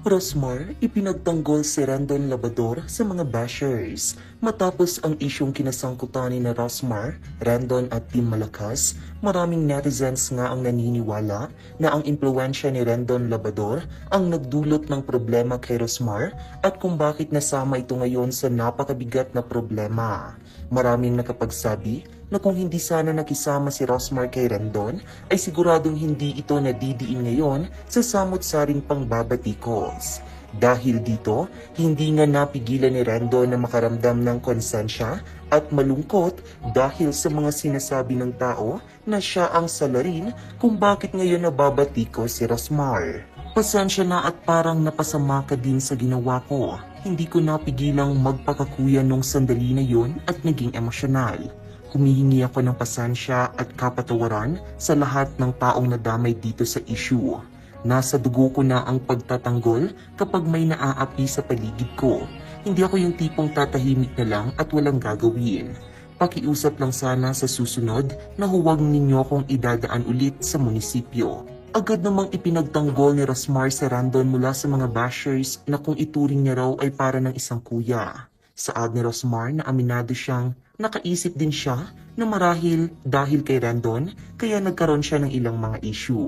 Rosmar, ipinagtanggol si Rendon Labrador sa mga bashers. Matapos ang isyong kinasangkutan ni na Rosmar, Rendon at Team Malakas, maraming netizens nga ang naniniwala na ang impluensya ni Rendon Labrador ang nagdulot ng problema kay Rosmar at kung bakit nasama ito ngayon sa napakabigat na problema. Maraming nakapagsabi na kung hindi sana nakisama si Rosmar kay Rendon, ay siguradong hindi ito nadidiin ngayon sa samot-saring pangbabatikos. Dahil dito, hindi nga napigilan ni Rendon na makaramdam ng konsensya at malungkot dahil sa mga sinasabi ng tao na siya ang salarin kung bakit ngayon nababatikos si Rosmar. Pasensya na at parang napasama ka din sa ginawa ko. Hindi ko napigilang magpakakuya nung sandali na yun at naging emosyonal. Humihingi ako ng pasensya at kapatawaran sa lahat ng taong nadamay dito sa issue. Nasa dugo ko na ang pagtatanggol kapag may naaapi sa paligid ko. Hindi ako yung tipong tatahimik na lang at walang gagawin. Pakiusap lang sana sa susunod na huwag ninyo kong idadaan ulit sa munisipyo. Agad namang ipinagtanggol ni Rosmar si Rendon mula sa mga bashers na kung ituring niya raw ay para ng isang kuya. Saad ni Rosmar na aminado siyang nakaisip din siya na marahil dahil kay Rendon kaya nagkaroon siya ng ilang mga issue.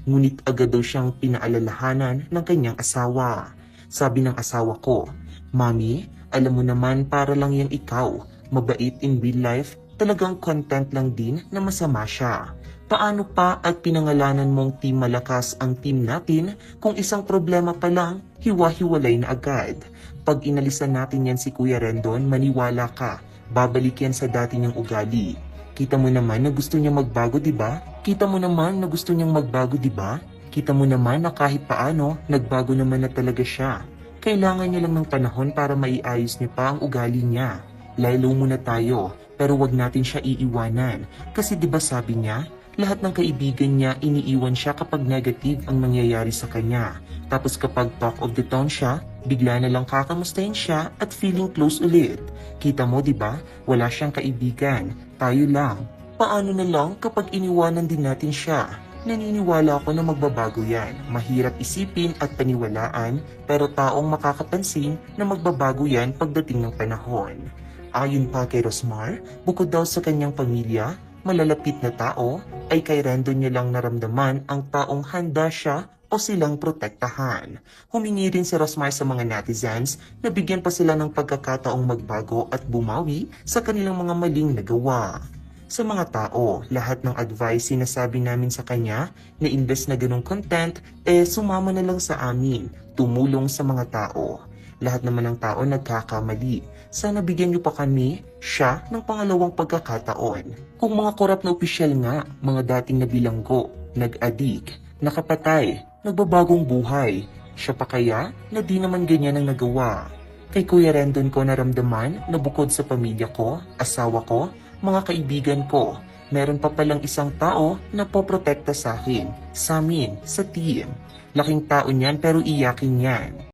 Ngunit agad daw siyang pinaalalahanan ng kanyang asawa. Sabi ng asawa ko, "Mami, alam mo naman para lang yang ikaw, mabait in real life, talagang content lang din na masama siya. Paano pa at pinangalanan mong Team Malakas ang team natin kung isang problema pa lang, hiwa-hiwalay na agad. Pag inalisan natin yan si Kuya Rendon, maniwala ka, babalik yan sa dati niyang ugali. Kita mo naman na gusto niya magbago, diba? Kita mo naman na gusto niyang magbago, diba? Kita mo naman na kahit paano, nagbago naman na talaga siya. Kailangan niya lang ng panahon para maiayos niya pa ang ugali niya. Laylo muna tayo, pero wag natin siya iiwanan. Kasi diba sabi niya, lahat ng kaibigan niya iniiwan siya kapag negative ang nangyayari sa kanya. Tapos kapag talk of the town siya, bigla na lang kakamustahin siya at feeling close ulit. Kita mo diba? Wala siyang kaibigan. Tayo lang. Paano na lang kapag iniwanan din natin siya? Naniniwala ako na magbabago yan. Mahirap isipin at paniwalaan, pero taong makakapansin na magbabago yan pagdating ng panahon. Ayon pa kay Rosmar, bukod daw sa kanyang pamilya, malalapit na tao, ay kay Rendon niya lang naramdaman ang taong handa siya o silang protektahan. Humingi rin si Rosmar sa mga netizens na bigyan pa sila ng pagkakataong magbago at bumawi sa kanilang mga maling nagawa. Sa mga tao, lahat ng advice sinasabi namin sa kanya na imbes na ganong content, sumama na lang sa amin, tumulong sa mga tao. Lahat naman ng tao nagkakamali. Sana bigyan niyo pa kami, siya, ng pangalawang pagkakataon. Kung mga korap na opisyal nga, mga dating nabilanggo, nag-adik, nakapatay, nagbabagong buhay, siya pa kaya na di naman ganyan ang nagawa? Kay Kuya Rendon ko naramdaman na bukod sa pamilya ko, asawa ko, mga kaibigan ko, meron pa palang isang tao na poprotekta sa akin, sa amin, sa team. Laking tao niyan pero iyakin yan.